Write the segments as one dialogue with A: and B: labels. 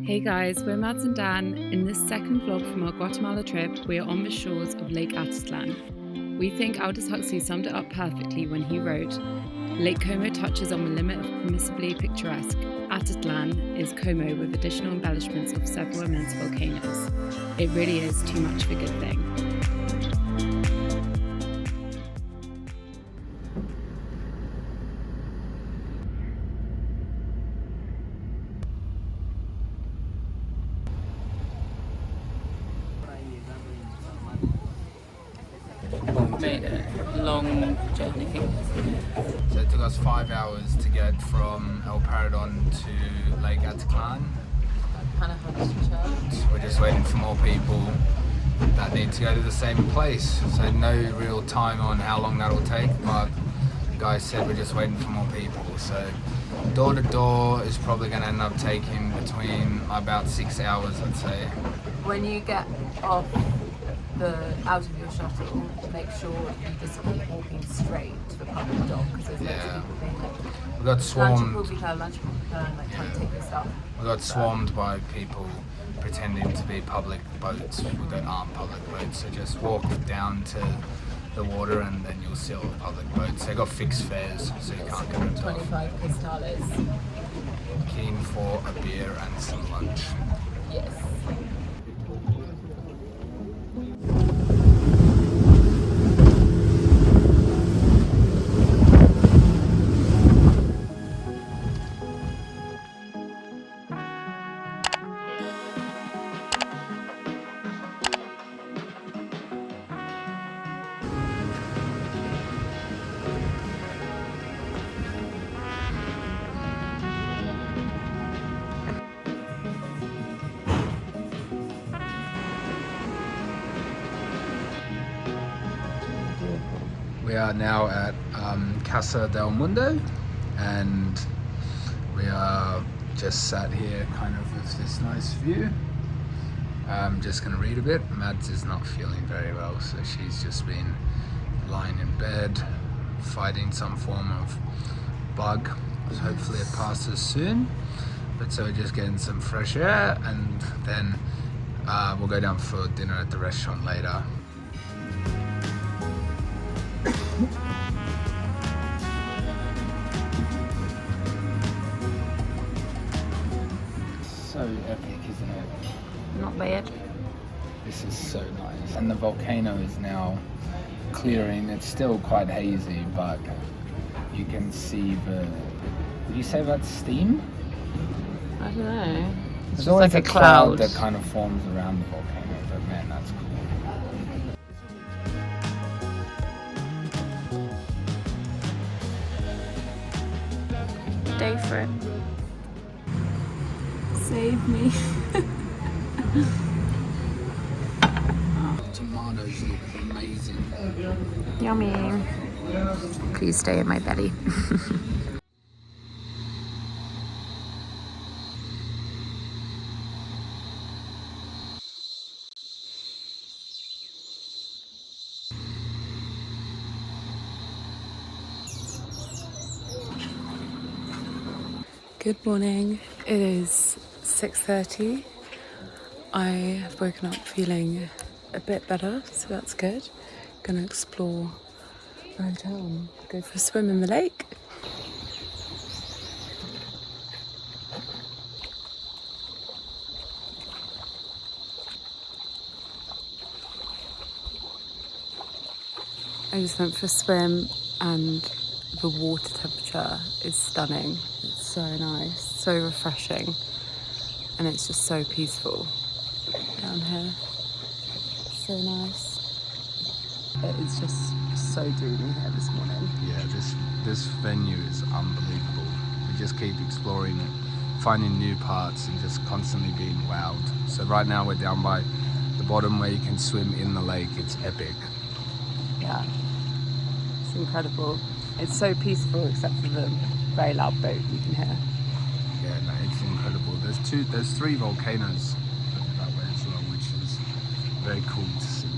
A: Hey guys, we're Mads and Dan. In this second vlog from our Guatemala trip, we are on the shores of Lake Atitlán. We think Aldous Huxley summed it up perfectly when he wrote, Lake Como touches on the limit of permissibly picturesque. Atitlan is Como with additional embellishments of several immense volcanoes. It really is too much of a good thing. Made a long journey.
B: So it took us 5 hours to get from El Paradon to Lake Atitlán. We're just waiting for more people that need to go to the same place. So no real time on how long that'll take, but the guy said we're just waiting for more people. So door to door is probably going to end up taking between about 6 hours, I'd say.
C: When you get off out of your shuttle, make sure you just keep walking straight to the public dock because there's loads of people being like,
B: We got swarmed.
C: lunch will be trying to take your stuff.
B: We got swarmed by people pretending to be public boats that aren't public boats. So just walk down to the water and then you'll see all the public boats. They got fixed fares, so you can't get ripped off.
C: 25 costales.
B: Keen for a beer and some lunch.
C: Yes.
B: We are now at Casa del Mundo and we are just sat here kind of with this nice view. I'm just going to read a bit. Mads is not feeling very well, so she's just been lying in bed fighting some form of bug. So hopefully it passes soon. But so we're just getting some fresh air and then we'll go down for dinner at the restaurant later. So epic, isn't it?
C: Not bad.
B: This is so nice. And the volcano is now clearing. It's still quite hazy, but you can see the... Did you say that's steam?
C: I don't know.
B: There's always
C: like
B: a
C: a
B: cloud
C: cloud
B: that kind of forms around the volcano, but man, that's cool.
C: Day for it. Save me.
B: Tomatoes look amazing.
C: Yummy. Please stay in my belly.
A: Good morning. It is 6:30. I have woken up feeling a bit better, so that's good. Gonna explore the hotel and go for a swim in the lake. I just went for a swim and the water temperature is stunning. It's so nice, so refreshing, and it's just so peaceful down here. So nice. It is just so dreamy here this morning.
B: Yeah, this venue is unbelievable. We just keep exploring it, finding new parts and just constantly being wowed. So right now we're down by the bottom where you can swim in the lake. It's epic.
A: Yeah, it's incredible. It's so peaceful except for the very loud boat you can hear.
B: Yeah, no, it's incredible. There's 3 volcanoes that way as well, which is very cool to see.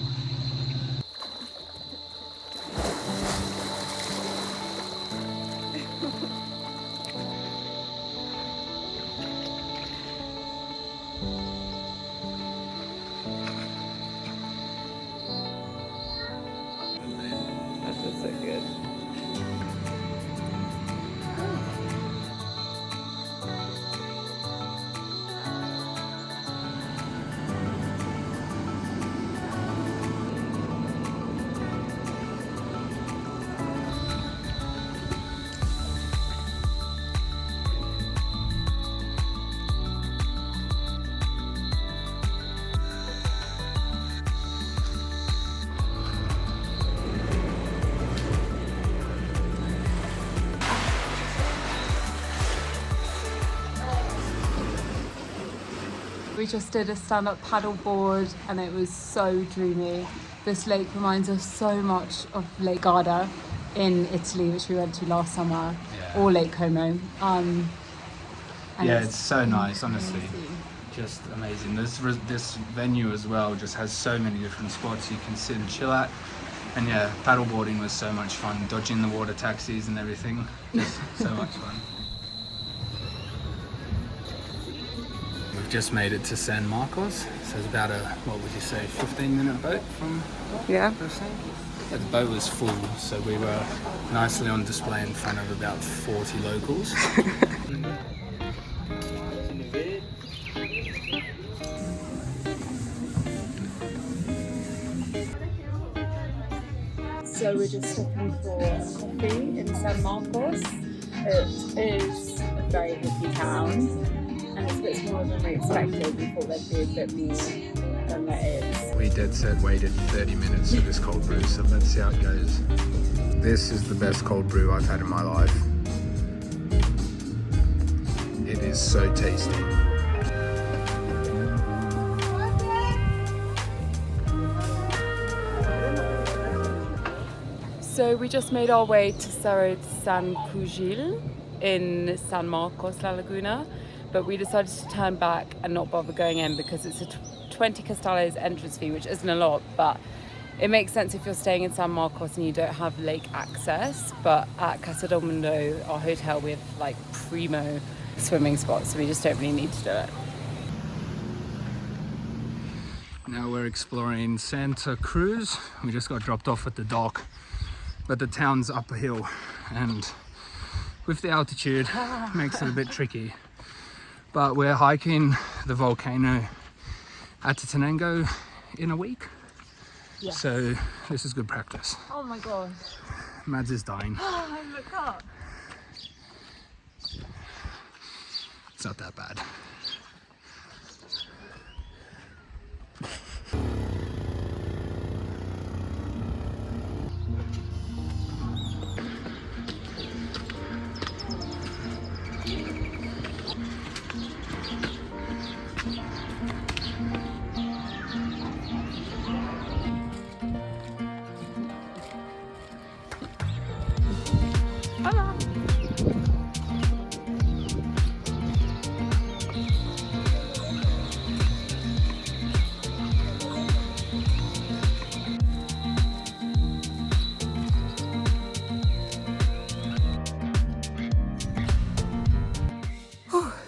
A: We just did a stand-up paddleboard and it was so dreamy. This lake reminds us so much of Lake Garda in Italy, which we went to last summer, or Lake Como.
B: Yeah, it's so nice, honestly. Just amazing. This venue as well just has so many different spots you can sit and chill at. And yeah, paddleboarding was so much fun, dodging the water taxis and everything. Just so much fun. We've just made it to San Marcos. So it's about a, what would you say, 15-minute boat from
A: Yeah.
B: The boat was full, so we were nicely on display in front of about 40 locals.
A: So we're just stopping for coffee in San Marcos. It is a very hippie town and it's a bit smaller than we expected. We thought there'd be a bit more than there is.
B: We dead set waited 30 minutes for this cold brew, so let's see how it goes. This is the best cold brew I've had in my life. It is so tasty.
A: So we just made our way to Cerro San Cugil in San Marcos La Laguna, but we decided to turn back and not bother going in because it's a 20 costales entrance fee, which isn't a lot, but it makes sense if you're staying in San Marcos and you don't have lake access. But at Casa del Mundo, our hotel, we have like primo swimming spots, so we just don't really need to do it.
B: Now we're exploring Santa Cruz. We just got dropped off at the dock, but the town's up a hill, and with the altitude it makes it a bit tricky. But we're hiking the volcano Acatenango in a week, so this is good practice.
A: Oh my god.
B: Mads is dying.
A: Look up.
B: It's not that bad.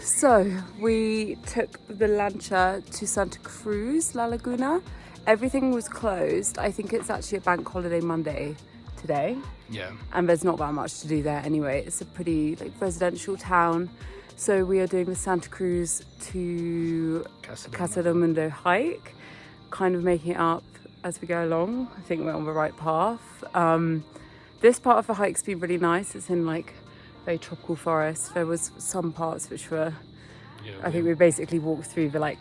A: So we took the lancha to Santa Cruz, La Laguna. Everything was closed. I think it's actually a bank holiday Monday today.
B: Yeah.
A: And there's not that much to do there anyway. It's a pretty residential town. So we are doing the Santa Cruz to Casa del Mundo hike, kind of making it up as we go along. I think we're on the right path. This part of the hike's been really nice. It's in very tropical forest. There was some parts which were, I think we basically walked through the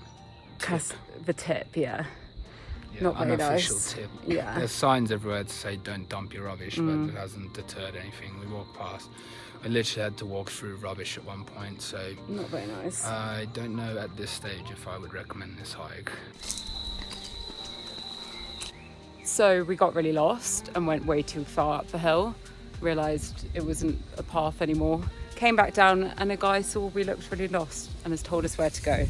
A: tip, not very
B: unofficial
A: nice.
B: Tip.
A: Yeah.
B: There's signs everywhere to say don't dump your rubbish, but it hasn't deterred anything. We walked past. I literally had to walk through rubbish at one point, so
A: Not very nice.
B: I don't know at this stage if I would recommend this hike.
A: So we got really lost and went way too far up the hill. Realised it wasn't a path anymore. Came back down and a guy saw we looked really lost and has told us where to go.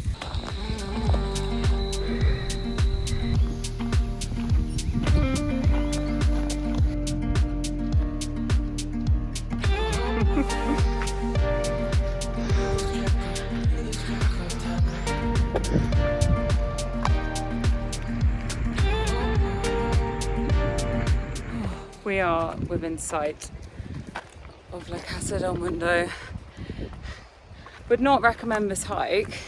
A: We are within sight of La Casa del Mundo. Would not recommend this hike.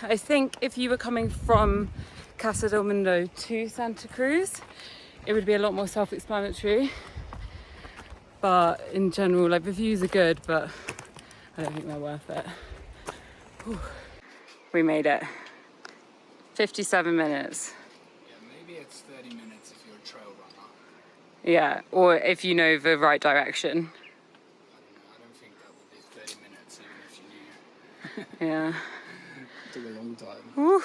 A: I think if you were coming from Casa del Mundo to Santa Cruz, it would be a lot more self-explanatory. But in general, the views are good, but I don't think they're worth it. Whew. We made it. 57 minutes.
B: Yeah, maybe it's 30 minutes if you're a trail runner.
A: Yeah, or if you know the right direction.
B: I don't think that would be 30 minutes even if you knew.
A: Yeah.
B: took a long time.
A: Woo.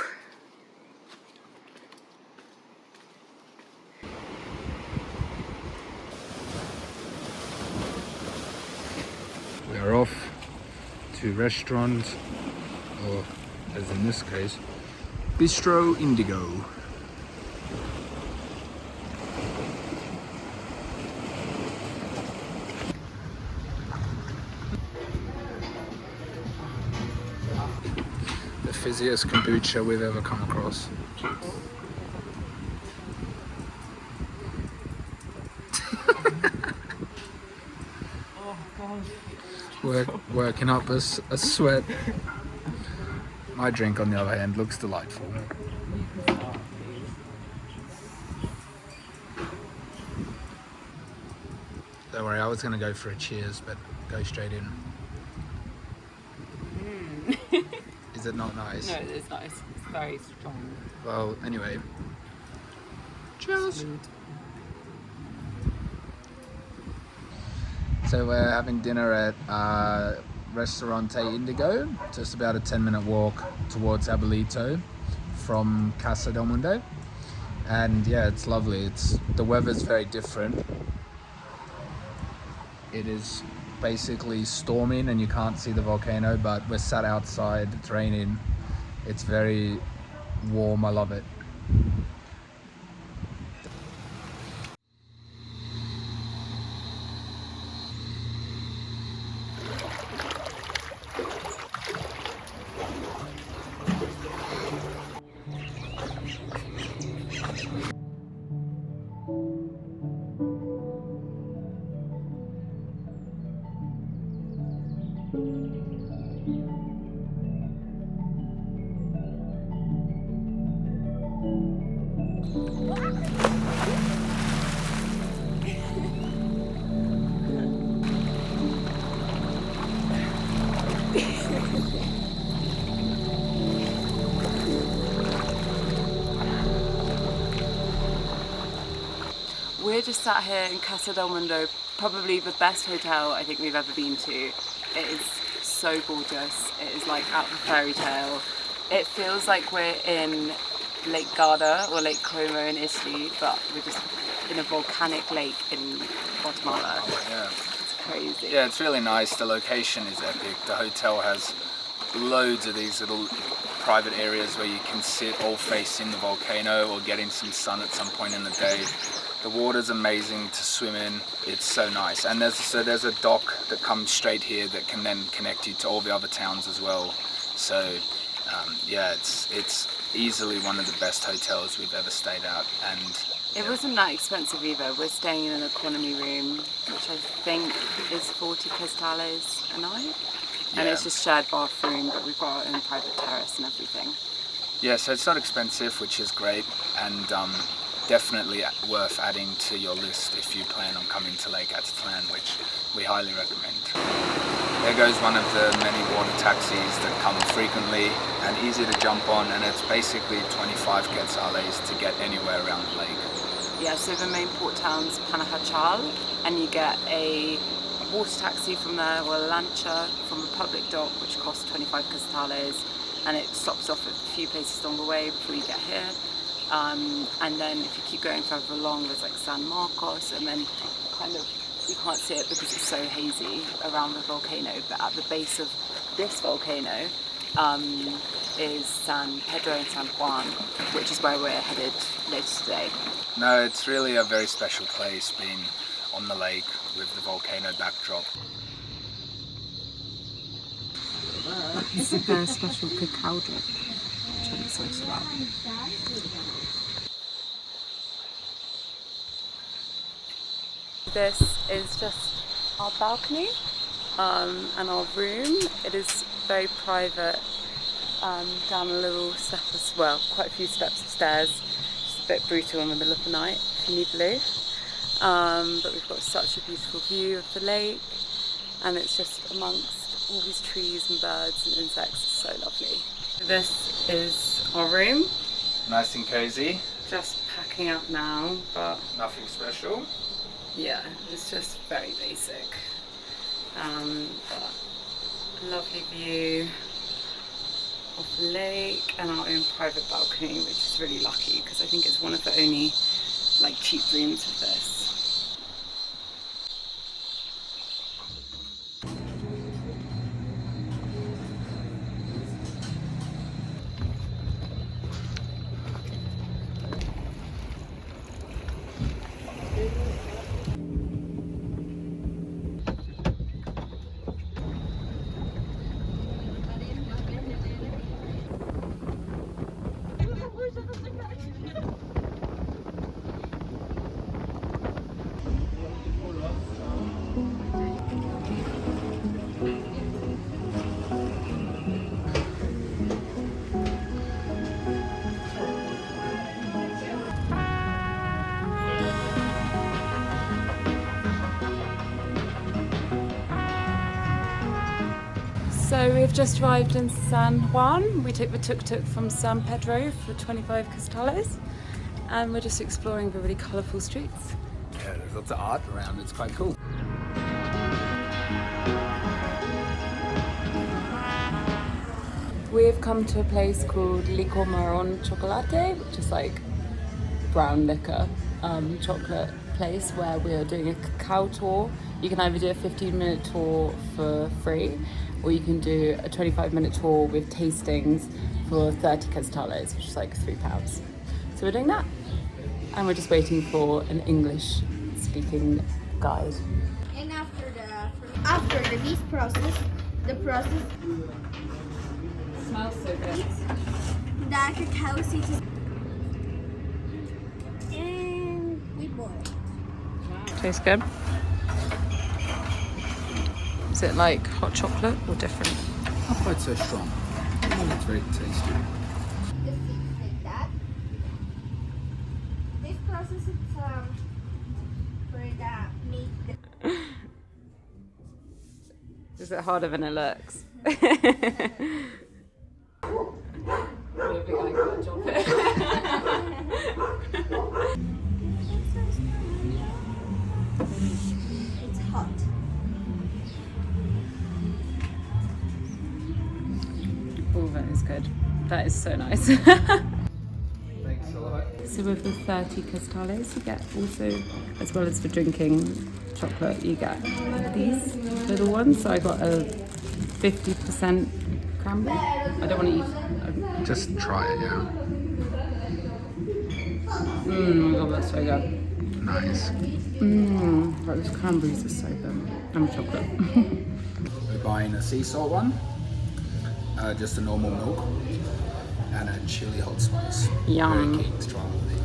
B: We are off to restaurant, or as in this case, Bistro Indigo. The fizziest kombucha we've ever come across. Working up a sweat. My drink, on the other hand, looks delightful. Don't worry, I was going to go for a cheers, but go straight in. Is it not nice?
A: No, it's nice. It's very strong.
B: Well, anyway. Cheers!
A: Salute.
B: So we're having dinner at Restaurante Indigo, just about a 10-minute walk towards Jaibalito from Casa del Mundo. And yeah, it's lovely. The weather's very different. It is basically storming and you can't see the volcano, but we're sat outside, it's raining. It's very warm, I love it.
A: We're just sat here in Casa del Mundo, probably the best hotel I think we've ever been to. It is so gorgeous. It is like out of a fairy tale. It feels like we're in Lake Garda or Lake Como in Italy, but we're just in a volcanic lake in Guatemala.
B: Yeah.
A: It's crazy.
B: Yeah, it's really nice. The location is epic. The hotel has loads of these little private areas where you can sit all facing the volcano or getting some sun at some point in the day. The water's amazing to swim in. It's so nice. And there's a dock that comes straight here that can then connect you to all the other towns as well. So yeah, it's easily one of the best hotels we've ever stayed at. And
A: it wasn't that expensive either. We're staying in an economy room, which I think is 40 quetzales a night.
B: Yeah.
A: And it's just shared bathroom, but we've got our own private terrace and everything.
B: Yeah, so it's not expensive, which is great, and definitely worth adding to your list if you plan on coming to Lake Atitlán, which we highly recommend. There goes one of the many water taxis that come frequently and easy to jump on, and it's basically 25 quetzales to get anywhere around the lake.
A: Yeah, so the main port town's Panajachal, and you get a water taxi from there, or a lancha from a public dock, which costs 25 quetzales, and it stops off at a few places along the way before you get here. And then if you keep going further along, there's like San Marcos, and then kind of, you can't see it because it's so hazy around the volcano, but at the base of this volcano is San Pedro and San Juan, which is where we're headed later today.
B: No, it's really a very special place, being on the lake with the volcano backdrop.
A: This is a very special cacao drink, which I'm excited about. This is just our balcony and our room. It is very private, down a little step quite a few steps of stairs. Just a bit brutal in the middle of the night if you need the loo. But we've got such a beautiful view of the lake, and it's just amongst all these trees and birds and insects. It's so lovely. This is our room.
B: Nice and cozy.
A: Just packing up now, but
B: Nothing special.
A: yeah, it's just very basic. But lovely view. of the lake and our own private balcony, which is really lucky because I think it's one of the only like cheap rooms of this. So we've just arrived in San Juan. We took the tuk-tuk from San Pedro for 25 costales and we're just exploring the really colourful streets.
B: Yeah, there's lots of art around, it's quite cool.
A: We've come to a place called Licor Marron Chocolate, which is like brown liquor chocolate place where we are doing a cacao tour. You can either do a 15-minute tour for free or you can do a 25-minute tour with tastings for 30 costales, which is like £3. So we're doing that. And we're just waiting for an English-speaking guide.
D: And after the yeast process, the process
A: Smells so good.
D: the cacao seeds is and we boil it.
A: Tastes good. Is it like hot chocolate or different?
B: Not quite so strong. It's very tasty.
D: The seeds like that. This process is for the meat.
A: Is it harder than it looks? I don't think I can jump it.
D: It's hot.
A: Oh, that is good. That is so nice.
B: Thanks a lot.
A: So with the 30 costales, you get also, as well as for drinking chocolate, you get these little ones. So I got a 50% cranberry. I don't want to eat.
B: Just try it, yeah.
A: Oh my god, that's so good.
B: Nice.
A: But those cranberries are so good. And chocolate.
B: We're buying a sea salt one, just a normal milk, and a chili hot spice.
A: Yum.
B: Very keen to try all of these.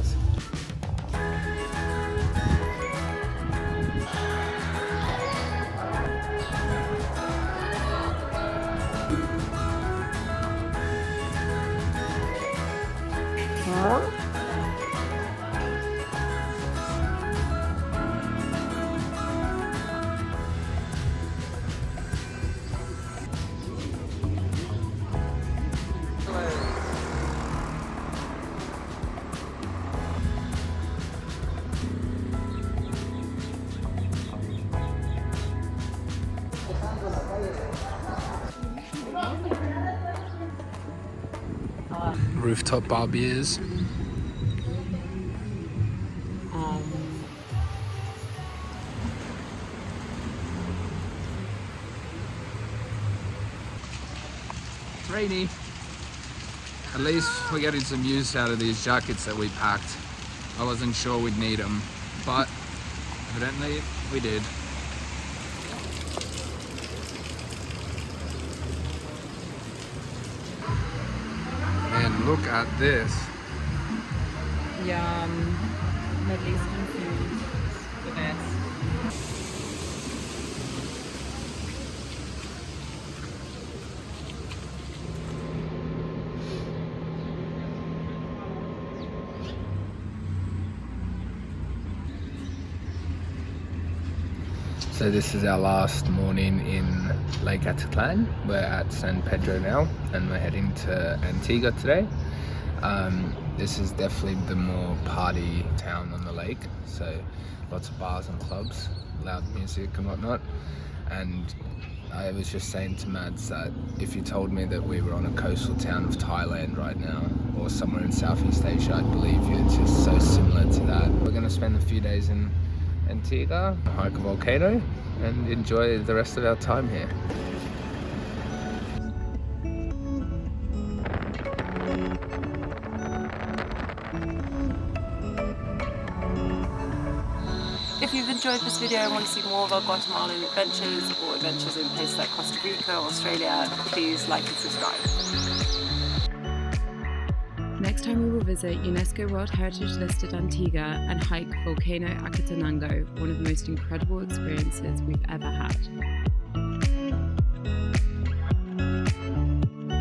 B: Rooftop bar beers. It's rainy. At least we're getting some use out of these jackets that we packed. I wasn't sure we'd need them, but evidently we did. And look at this.
A: Yum. Middle Eastern food. The best.
B: So this is our last morning in Lake Atitlán. We're at San Pedro now and we're heading to Antigua today. This is definitely the more party town on the lake, so lots of bars and clubs, loud music and whatnot. And I was just saying to Mads that if you told me that we were on a coastal town of Thailand right now, or somewhere in Southeast Asia, I'd believe you. It's just so similar to that. We're going to spend a few days in Antigua, hike a volcano, and enjoy the rest of our time here.
C: If you've enjoyed this video and want to see more of our Guatemalan adventures or adventures in places like Costa Rica or Australia, please like and subscribe.
A: Next time we will visit UNESCO World Heritage listed Antigua and hike volcano Acatenango, one of the most incredible experiences we've ever had.